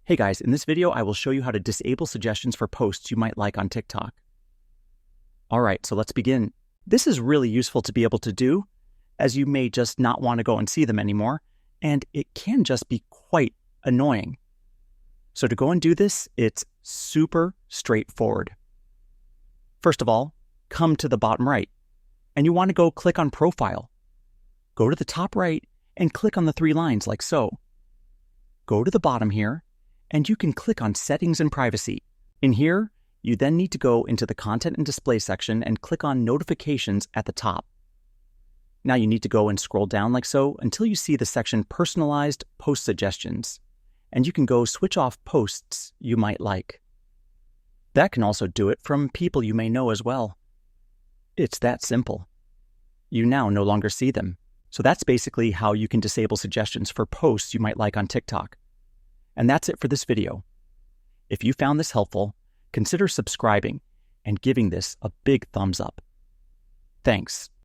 Hey guys, in this video, I will show you how to disable suggestions for posts you might like on TikTok. All right, so let's begin. This is really useful to be able to do, as you may just not want to go and see them anymore, and it can just be quite annoying. So to go and do this, it's super straightforward. First of all, come to the bottom right, and you want to go click on Profile. Go to the top right and click on the three lines like so. Go to the bottom here, and you can click on Settings and Privacy. In here, you then need to go into the Content and Display section and click on Notifications at the top. Now you need to go and scroll down like so until you see the section Personalized Post Suggestions, and you can go switch off posts you might like. That can also do it from people you may know as well. It's that simple. You now no longer see them. So that's basically how you can disable suggestions for posts you might like on TikTok. And that's it for this video. If you found this helpful, consider subscribing and giving this a big thumbs up. Thanks.